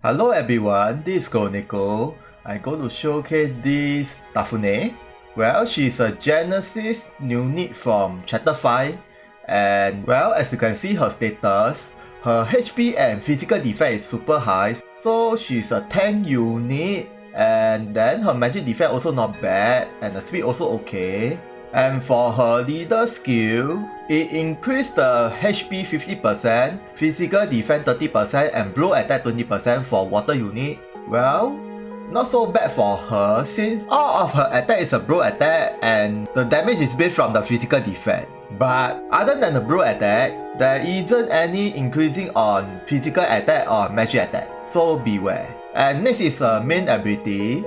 Hello everyone, this is Nico. I'm going to showcase this Daphne. Well, she's a Genesis unit from Chapter 5. And well, as you can see her status, her HP and physical defense is super high. So she's a tank unit. And then her magic defense also not bad. And the speed also okay. And for her leader skill, it increased the HP 50%, physical defense 30%, and blow attack 20% for water unit. Well, not so bad for her since all of her attack is a blow attack and the damage is based from the physical defense. But other than the blow attack, there isn't any increasing on physical attack or magic attack, so beware. And next is her main ability.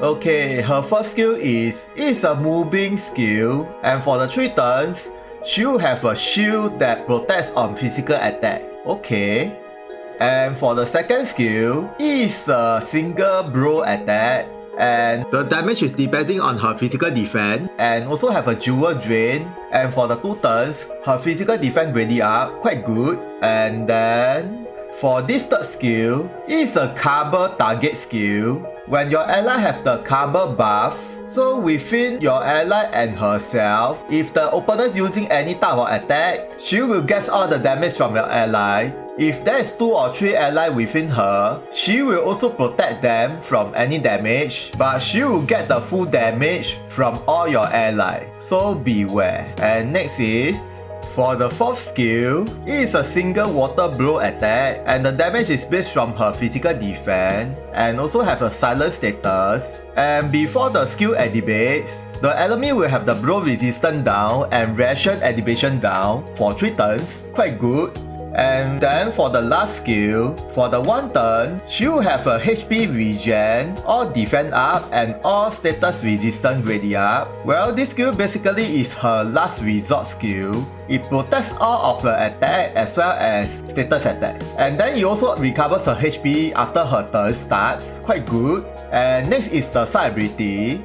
Okay, her first skill is a moving skill, and for the 3 turns, she will have a shield that protects on physical attack. Okay. And for the second skill, is a single blow attack, and the damage is depending on her physical defense, and also have a jewel drain. And for the 2 turns, her physical defense ready up, quite good. And then for this third skill, is a cover target skill. When your ally have the cover buff, so within your ally and herself, if the opponent using any type of attack, she will get all the damage from your ally. If there is 2 or 3 allies within her, she will also protect them from any damage, but she will get the full damage from all your allies, so beware. And next is, for the 4th skill, it is a single water blow attack, and the damage is based from her physical defense, and also have a silent status. And before the skill activates, the enemy will have the blow resistance down and ration activation down for 3 turns, quite good. And then for the last skill, for the 1 turn, she will have a HP regen, all defense up, and all status resistance ready up. Well, this skill basically is her last resort skill. It protects all of the attack as well as status attack. And then it also recovers her HP after her turn starts, quite good. And next is the side ability.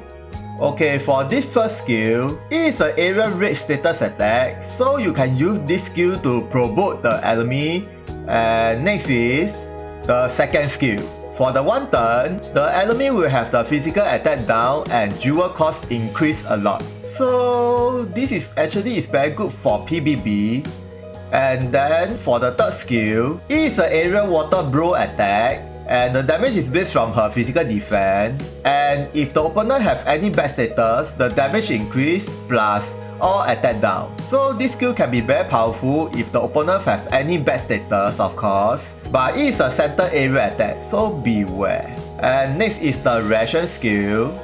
Okay, for this first skill, it is an area rage status attack, so you can use this skill to provoke the enemy. And next is the second skill. For the 1 turn, the enemy will have the physical attack down and jewel cost increase a lot. So this is very good for PvP. And then for the third skill, it is an area water blow attack. And the damage is based from her physical defense. And if the opponent have any bad status, the damage increase plus all attack down. So this skill can be very powerful if the opponent have any bad status, of course. But it is a center area attack, so beware. And next is the ration skill.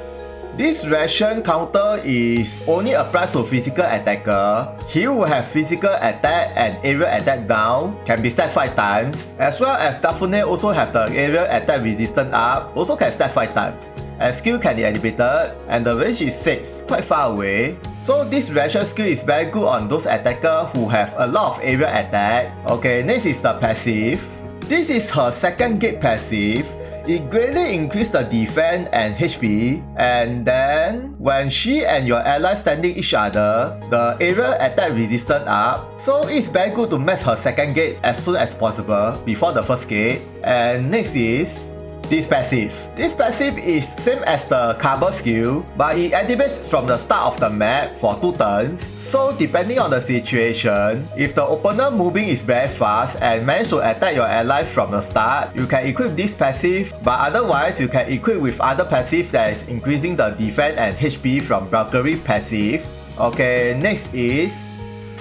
This ration counter is only applies to physical attacker. He will have physical attack and area attack down, can be stacked 5 times. As well as Daphne also have the area attack resistance up, also can stack 5 times. And skill can be activated, and the range is 6, quite far away. So this ration skill is very good on those attackers who have a lot of area attack. Okay, next is the passive. This is her second gate passive. It greatly increased the defense and HP, and then when she and your ally standing each other, the area attack resistance up, so it's very good to max her second gate as soon as possible before the first gate. And next is this passive. This passive is same as the cover skill, but it activates from the start of the map for 2 turns. So depending on the situation, if the opponent moving is very fast and manage to attack your ally from the start, you can equip this passive, but otherwise you can equip with other passive that is increasing the defense and HP from Valkyrie passive. Okay, next is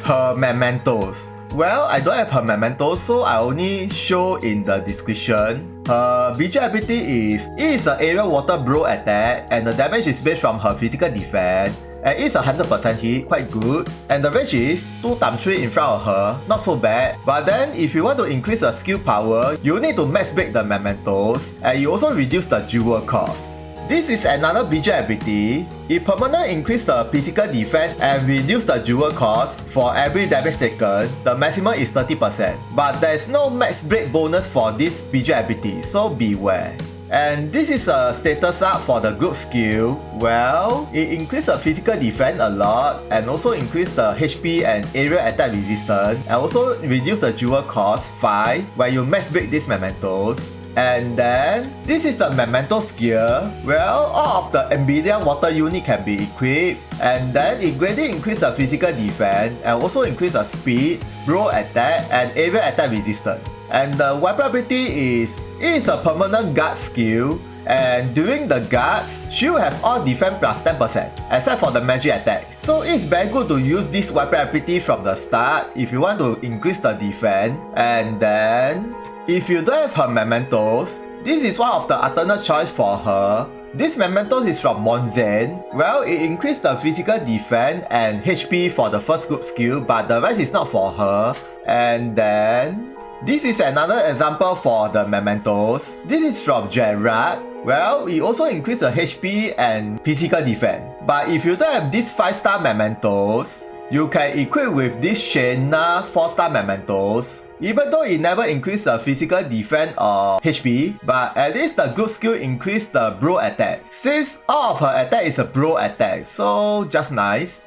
her mementos. Well, I don't have her mementos, so I only show in the description. Her visual ability is, it is an area water blow attack, and the damage is based from her physical defense. And it's a 100% hit, quite good. And the range is 2 times 3 in front of her, not so bad. But then if you want to increase the skill power, you need to max break the mementos, and you also reduce the jewel cost. This is another visual ability. It permanently increases the physical defense and reduce the jewel cost for every damage taken. The maximum is 30%. But there is no max break bonus for this visual ability, so beware. And this is a status up for the group skill. Well, it increases the physical defense a lot and also increase the HP and area attack resistance, and also reduce the jewel cost 5 when you max break these mementos. And then, this is the Memento skill. Well, all of the NVIDIA water unit can be equipped. And then it greatly increases the physical defense and also increase the speed, bro attack, and area attack resistance. And the weapon ability is, it is a permanent guard skill. And during the guards, she will have all defense plus 10% except for the magic attack. So it's very good to use this weapon ability from the start if you want to increase the defense. And then, if you don't have her mementos, this is one of the alternate choice for her. This mementos is from Monzen. Well, it increased the physical defense and HP for the first group skill, but the rest is not for her. And then, this is another example for the mementos. This is from Gerard. Well, it also increased the HP and physical defense. But if you don't have these 5-star mementos, you can equip with this Shayna 4-star mementos. Even though it never increased the physical defense or HP, but at least the group skill increased the bro attack. Since all of her attack is a bro attack, so just nice.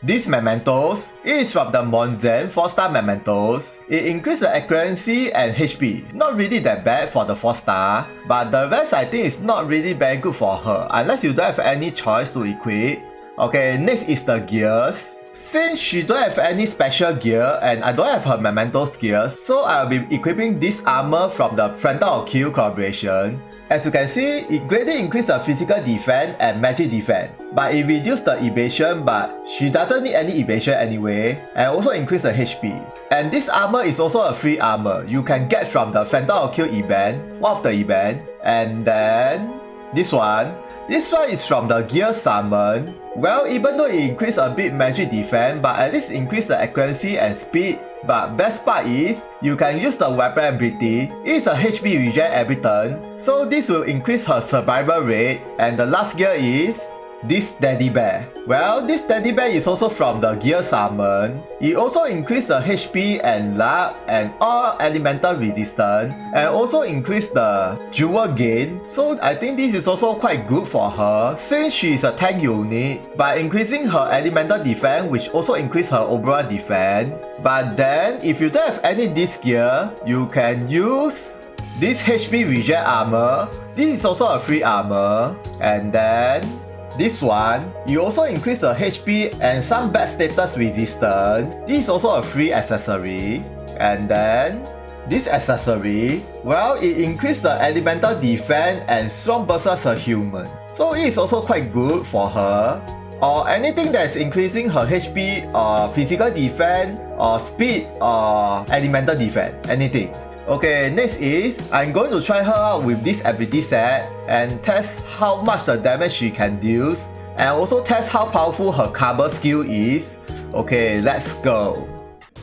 These mementos, it is from the Monzen 4-star mementos. It increased the accuracy and HP. Not really that bad for the 4-star, but the rest I think is not really very good for her, unless you don't have any choice to equip. Okay, next is the gears. Since she don't have any special gear and I don't have her memento skills, so I'll be equipping this armor from the Frontal Kill collaboration. As you can see, it greatly increased the physical defense and magic defense, but it reduced the evasion, but she doesn't need any evasion anyway, and also increased the HP. And this armor is also a free armor you can get from the Frontal Kill event, one of the event. And then, this one is from the Gear Summon. Well, even though it increased a bit magic defense, but at least increased the accuracy and speed. But best part is, you can use the weapon ability. It's a HP regen every turn, so this will increase her survival rate. And the last gear is this teddy bear. Well, this teddy bear is also from the Gear Summon. It also increased the HP and luck and all elemental resistance, and also increased the jewel gain. So I think this is also quite good for her, since she is a tank unit, by increasing her elemental defense, which also increase her overall defense. But then, if you don't have any this gear, you can use this HP regen armor. This is also a free armor. And then, this one, you also increase the HP and some bad status resistance. This is also a free accessory. And then, this accessory, well, it increased the elemental defense and strong versus a human. So it is also quite good for her. Or anything that is increasing her HP or physical defense or speed or elemental defense, anything. Okay, next is, I'm going to try her out with this ability set and test how much the damage she can deal, and also test how powerful her cover skill is. Okay, let's go.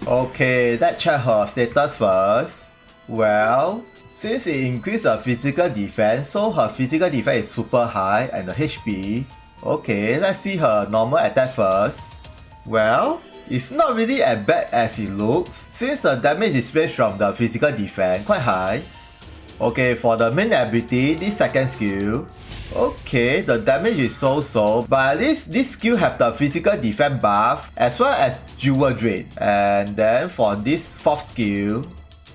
Okay, let's check her status first. Well, since it increased her physical defense, so her physical defense is super high and the HP. Okay, let's see her normal attack first. Well, it's not really as bad as it looks, since the damage is range from the physical defense quite high. Okay, for the main ability, this second skill. Okay, the damage is so-so, but at least this skill have the physical defense buff as well as jewel drain. And then for this fourth skill,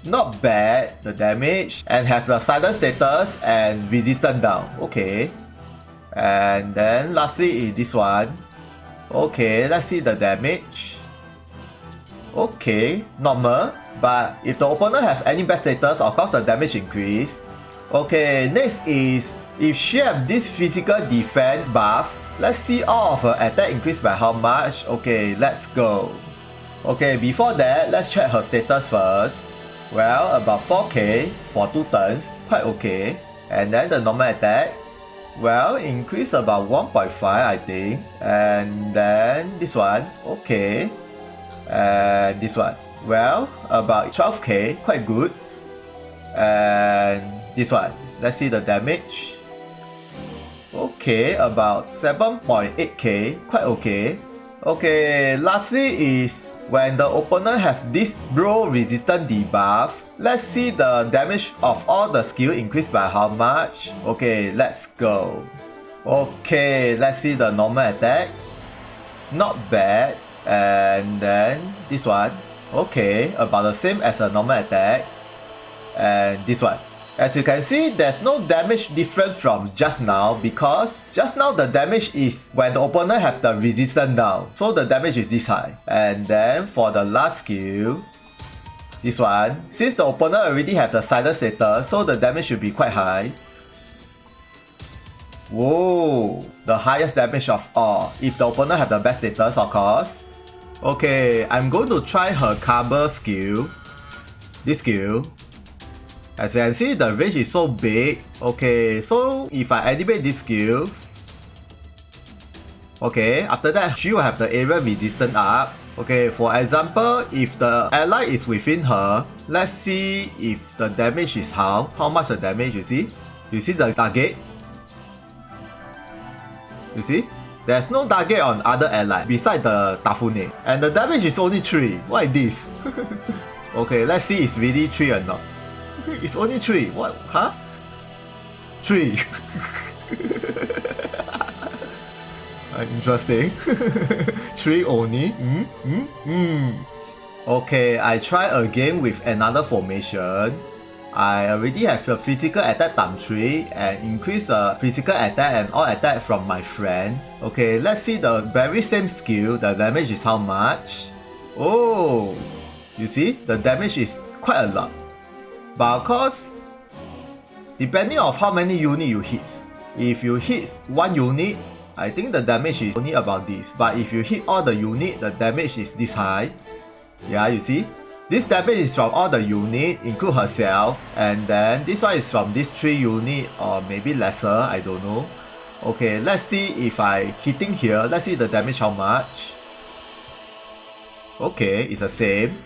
not bad, the damage, and have the silent status and resistance down. Okay. And then lastly is this one. Okay, let's see the damage. Okay, normal, but if the opponent have any bad status, of course the damage increase. Okay, next is, if she have this physical defense buff, let's see all of her attack increase by how much. Okay, let's go. Okay, before that, let's check her status first. Well, about 4k for 2 turns, quite okay. And then the normal attack, well, increase about 1.5 I think. And then this one, okay. And this one, well, about 12k, quite good. And this one, let's see the damage. Okay, about 7.8k, quite okay. Okay, lastly is when the opponent have this bro resistance debuff. Let's see the damage of all the skill increased by how much. Okay, let's go. Okay, let's see the normal attack. Not bad. And then this one. Okay, about the same as the normal attack. And this one. As you can see, there's no damage different from just now because just now the damage is when the opponent have the resistance down. So the damage is this high. And then for the last skill, this one, since the opponent already have the silent status, so the damage should be quite high. Whoa, the highest damage of all, if the opponent have the best status of course. Okay, I'm going to try her cover skill. This skill. As you can see, the range is so big. Okay, so if I animate this skill, okay, after that she will have the area resistance up. Okay, for example, if the ally is within her, let's see if the damage is how much the damage you see? You see the target? You see? There's no target on other ally besides the Daphne. And the damage is only 3. What is this? Okay, let's see it's really 3 or not. It's only 3. What? Huh? 3. Interesting. 3 only. Okay, I try again with another formation. I already have a physical attack times 3 and increase the physical attack and all attack from my friend. Okay, let's see the very same skill. The damage is how much? Oh, you see, the damage is quite a lot. But of course, depending on how many units you hit. If you hit 1 unit, I think the damage is only about this. But if you hit all the units, the damage is this high. Yeah, you see? This damage is from all the units, include herself. And then this one is from these 3 units or maybe lesser, I don't know. Okay, let's see if I hitting here. Let's see the damage how much. Okay, it's the same.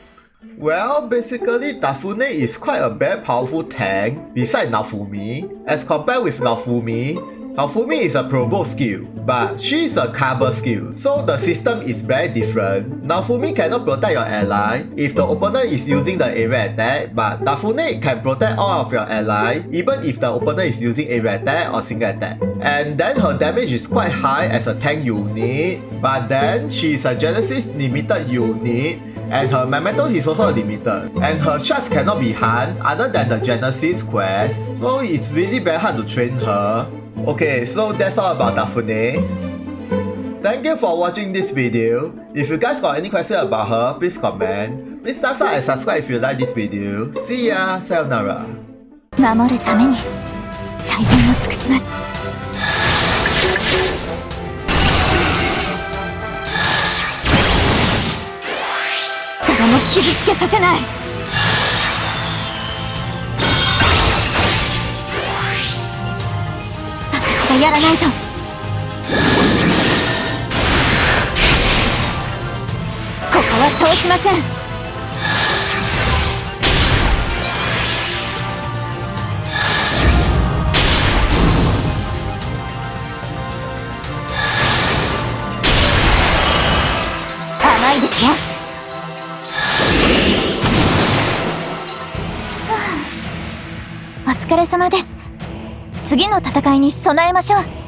Well, basically Daphne is quite a very powerful tank besides Naofumi. As compared with Naofumi, Naofumi is a provoke skill, but she is a cover skill, so the system is very different. Naofumi cannot protect your ally if the opponent is using the area attack, but Daphne can protect all of your ally even if the opponent is using area attack or single attack. And then her damage is quite high as a tank unit, but then she is a Genesis limited unit, and her Mementos is also limited, and her shots cannot be hunt other than the Genesis quest, so it's really very hard to train her. Okay, so that's all about Daphne. Thank you for watching this video. If you guys got any questions about her, please comment. Please subscribe and subscribe if you like this video. See ya, sayonara. 守るために最善を尽くします。誰も傷つけさせない。私がやらないと。ここは通しません。甘いですよ。お疲れ様です。次の戦いに備えましょう。